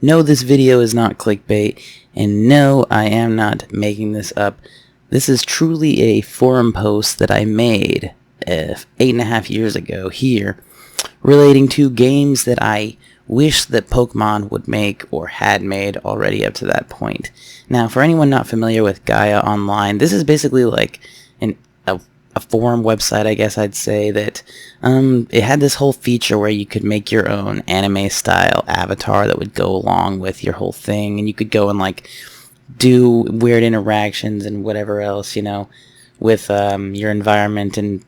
No, this video is not clickbait, and no, I am not making this up. This is truly a forum post that I made 8.5 years ago here, relating to games that I wish that Pokemon would make or had made already up to that point. Now, for anyone not familiar with Gaia Online, this is basically like a forum website, I guess I'd say, that it had this whole feature where you could make your own anime style avatar that would go along with your whole thing, and you could go and like do weird interactions and whatever else, with your environment and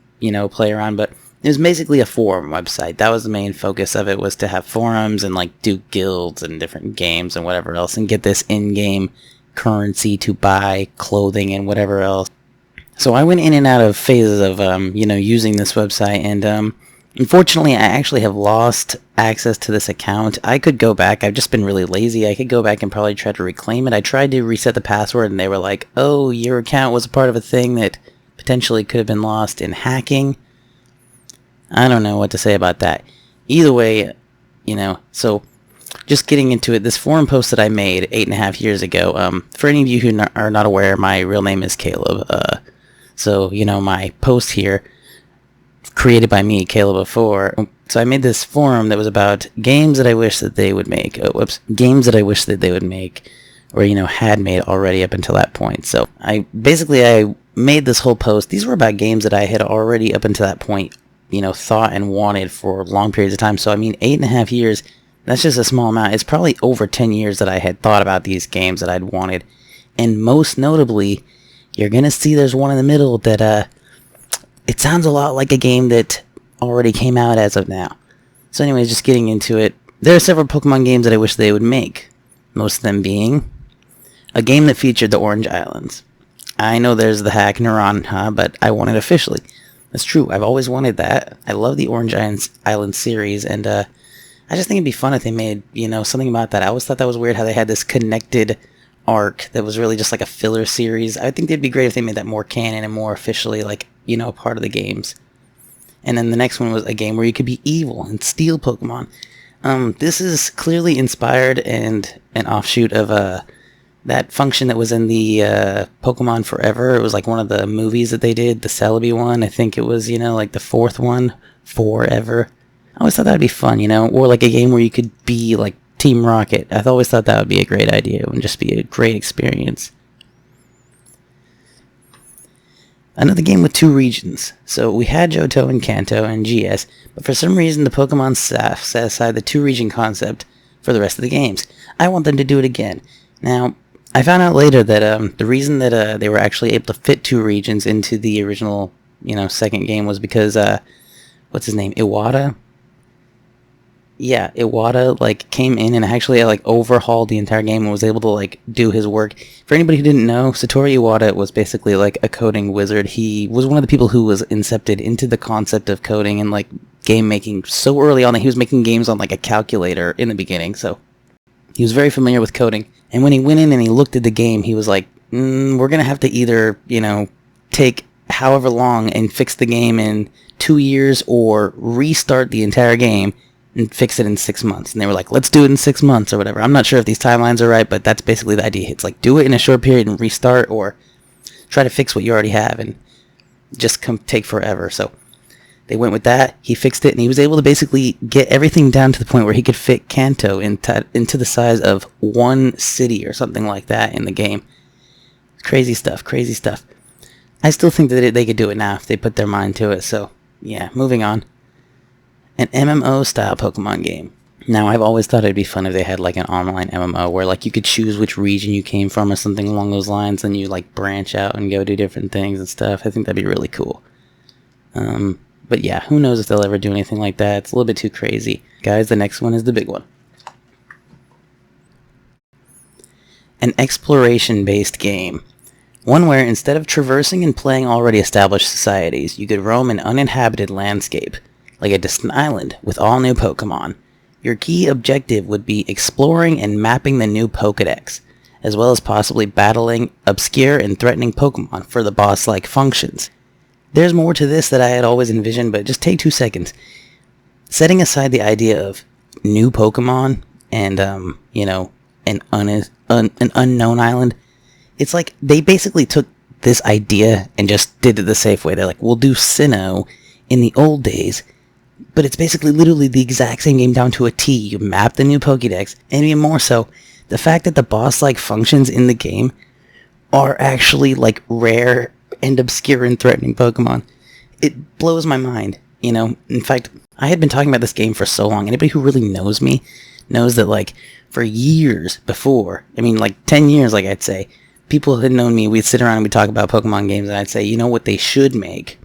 play around. But it was basically a forum website. That was the main focus of it, was to have forums and like do guilds and different games and whatever else, and get this in-game currency to buy clothing and whatever else. So I went in and out of phases of, using this website, and unfortunately I actually have lost access to this account. I could go back. I've just been really lazy. I could go back and probably try to reclaim it. I tried to reset the password, and they were like, oh, your account was a part of a thing that potentially could have been lost in hacking. I don't know what to say about that. Either way, so just getting into it, this forum post that I made 8.5 years ago, for any of you who are not aware, my real name is Caleb. So, my post here, created by me, Caleb04. So I made this forum that was about games that I wish that they would make. Games that I wish that they would make, or, had made already up until that point. So I made this whole post. These were about games that I had already up until that point, thought and wanted for long periods of time. So, 8.5 years, that's just a small amount. It's probably over 10 years that I had thought about these games that I'd wanted. And most notably, you're going to see there's one in the middle that, it sounds a lot like a game that already came out as of now. So anyways, just getting into it, there are several Pokemon games that I wish they would make. Most of them being a game that featured the Orange Islands. I know there's the hack Neuron, but I want it officially. That's true, I've always wanted that. I love the Orange Island series, and I just think it'd be fun if they made, something about that. I always thought that was weird how they had this connected arc that was really just like a filler series. I think it'd be great if they made that more canon and more officially, like, part of the games. And then the next one was a game where you could be evil and steal Pokemon. This is clearly inspired and an offshoot of that function that was in the Pokemon Forever. It was like one of the movies that they did, the Celebi one. I think it was, like the fourth one, Forever. I always thought that'd be fun, or like a game where you could be like Team Rocket. I've always thought that would be a great idea. It would just be a great experience. Another game with 2 regions. So we had Johto and Kanto and GS, but for some reason the Pokemon staff set aside the 2-region concept for the rest of the games. I want them to do it again. Now, I found out later that the reason that they were actually able to fit 2 regions into the original, second game was because, what's his name, Iwata? Yeah, Iwata, came in and actually, overhauled the entire game and was able to, do his work. For anybody who didn't know, Satoru Iwata was basically, a coding wizard. He was one of the people who was incepted into the concept of coding and, game making so early on that he was making games on, a calculator in the beginning, so he was very familiar with coding. And when he went in and he looked at the game, he was like, we're gonna have to either, take however long and fix the game in 2 years, or restart the entire game and fix it in 6 months. And they were like, let's do it in 6 months or whatever. I'm not sure if these timelines are right, but that's basically the idea. It's like, do it in a short period and restart, or try to fix what you already have and just take forever. So they went with that. He fixed it, and he was able to basically get everything down to the point where he could fit Kanto into the size of one city or something like that in the game. Crazy stuff, crazy stuff. I still think that they could do it now if they put their mind to it. So yeah, moving on. An MMO-style Pokemon game. Now, I've always thought it'd be fun if they had, an online MMO where, you could choose which region you came from or something along those lines, and you, branch out and go do different things and stuff. I think that'd be really cool. But yeah, who knows if they'll ever do anything like that. It's a little bit too crazy. Guys, the next one is the big one. An exploration-based game. One where, instead of traversing and playing already established societies, you could roam an uninhabited landscape, like a distant island, with all new Pokemon. Your key objective would be exploring and mapping the new Pokedex, as well as possibly battling obscure and threatening Pokemon for the boss-like functions. There's more to this that I had always envisioned, but just take 2 seconds. Setting aside the idea of new Pokemon, and you know, an unknown island. It's like they basically took this idea and just did it the safe way. They're like, we'll do Sinnoh in the old days, but it's basically literally the exact same game down to a T. You map the new Pokédex, and even more so, the fact that the boss-like functions in the game are actually like rare and obscure and threatening Pokemon. It blows my mind, you know. In fact, I had been talking about this game for so long. Anybody who really knows me knows that, like, for years before, I mean, like 10 years, like I'd say, people had known me. We'd sit around and we'd talk about Pokemon games, and I'd say, you know what they should make?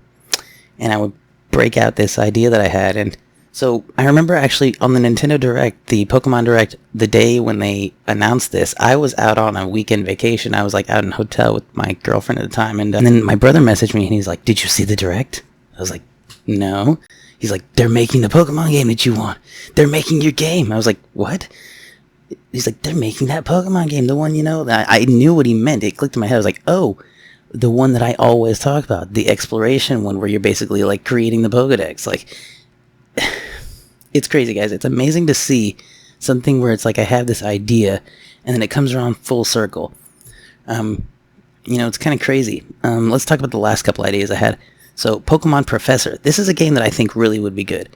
And I would break out this idea that I had. And so I remember actually on the Nintendo Direct, the Pokemon Direct, the day when they announced this, I was out on a weekend vacation. I was like out in a hotel with my girlfriend at the time. And then my brother messaged me and he's like, did you see the Direct? I was like, no. He's like, they're making the Pokemon game that you want. They're making your game. I was like, what? He's like, they're making that Pokemon game, the one, you know, that I knew what he meant. It clicked in my head. I was like, oh, the one that I always talk about, the exploration one where you're basically like creating the Pokedex. Like, it's crazy, guys. It's amazing to see something where it's like I have this idea and then it comes around full circle. You know, it's kind of crazy. Let's talk about the last couple ideas I had. So, Pokemon Professor. This is a game that I think really would be good.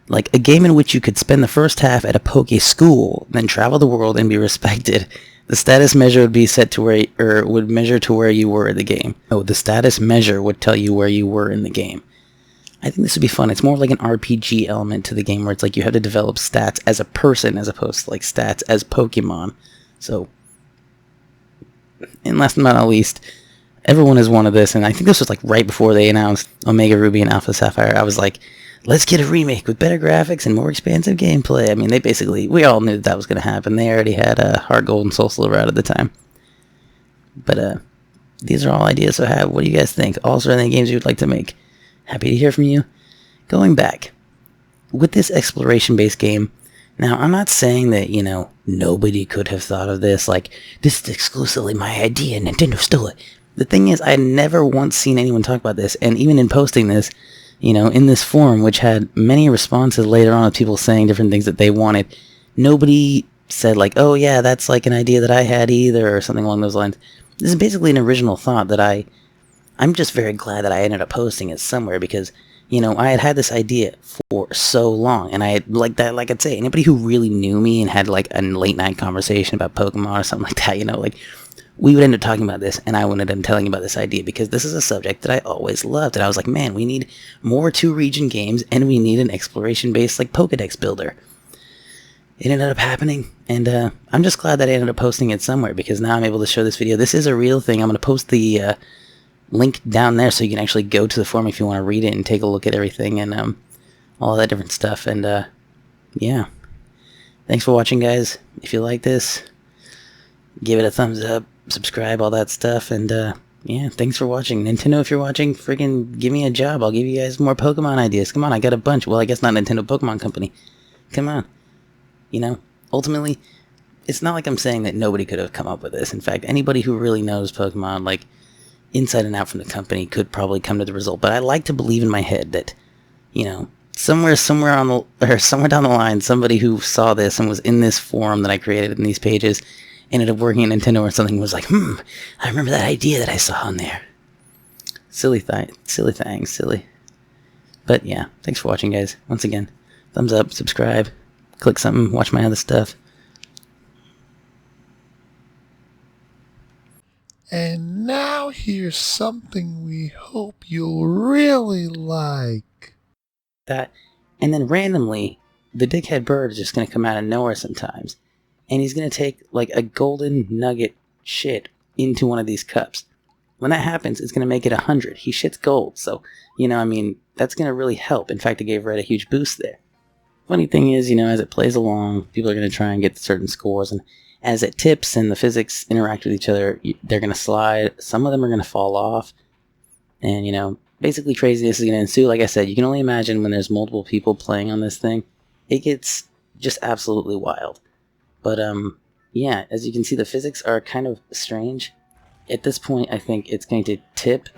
Like, a game in which you could spend the first half at a Poke school, then travel the world and be respected. The status measure would be set to where, or would measure to where you were in the game. Oh, the status measure would tell you where you were in the game. I think this would be fun. It's more like an RPG element to the game where it's like you have to develop stats as a person as opposed to like stats as Pokemon. So, and last but not least, everyone has wanted this, and I think this was like right before they announced Omega Ruby and Alpha Sapphire. I was like, let's get a remake with better graphics and more expansive gameplay. I mean, they basically, we all knew that was going to happen. They already had Heart Gold and Soul Silver out at the time. But these are all ideas I have. What do you guys think? Also, any games you would like to make? Happy to hear from you. Going back, with this exploration-based game, now, I'm not saying that, you know, nobody could have thought of this, like, this is exclusively my idea, Nintendo stole it. The thing is, I had never once seen anyone talk about this, and even in posting this, you know, in this forum, which had many responses later on of people saying different things that they wanted, nobody said, like, oh yeah, that's like an idea that I had either, or something along those lines. This is basically an original thought that I'm just very glad that I ended up posting it somewhere, because, you know, I had this idea for so long, and I had, like I'd say, anybody who really knew me and had, like, a late-night conversation about Pokemon or something like that, you know, like, we would end up talking about this, and I would end up telling you about this idea, because this is a subject that I always loved, and I was like, man, we need more two-region games, and we need an exploration-based, like, Pokedex builder. It ended up happening, and I'm just glad that I ended up posting it somewhere, because now I'm able to show this video. This is a real thing. I'm going to post the link down there so you can actually go to the forum if you want to read it and take a look at everything and all that different stuff, and yeah. Thanks for watching, guys. If you like this, give it a thumbs up. Subscribe, all that stuff, and yeah, thanks for watching. Nintendo, if you're watching, freaking give me a job. I'll give you guys more Pokemon ideas. Come on, I got a bunch. Well, I guess not Nintendo, Pokemon Company. Come on. You know, ultimately, it's not like I'm saying that nobody could have come up with this. In fact, anybody who really knows Pokemon, like, inside and out from the company could probably come to the result. But I like to believe in my head that, you know, somewhere down the line, somebody who saw this and was in this forum that I created in these pages ended up working at Nintendo or something, was like, I remember that idea that I saw on there. Silly. But yeah, thanks for watching, guys. Once again, thumbs up, subscribe, click something, watch my other stuff. And now here's something we hope you'll really like. That, and then randomly, the dickhead bird is just going to come out of nowhere sometimes. And he's going to take, like, a golden nugget shit into one of these cups. When that happens, it's going to make it 100. He shits gold, so, you know, I mean, that's going to really help. In fact, it gave Red a huge boost there. Funny thing is, you know, as it plays along, people are going to try and get certain scores, and as it tips and the physics interact with each other, they're going to slide. Some of them are going to fall off. And, you know, basically craziness is going to ensue. Like I said, you can only imagine when there's multiple people playing on this thing. It gets just absolutely wild. But, yeah, as you can see, the physics are kind of strange. At this point, I think it's going to tip.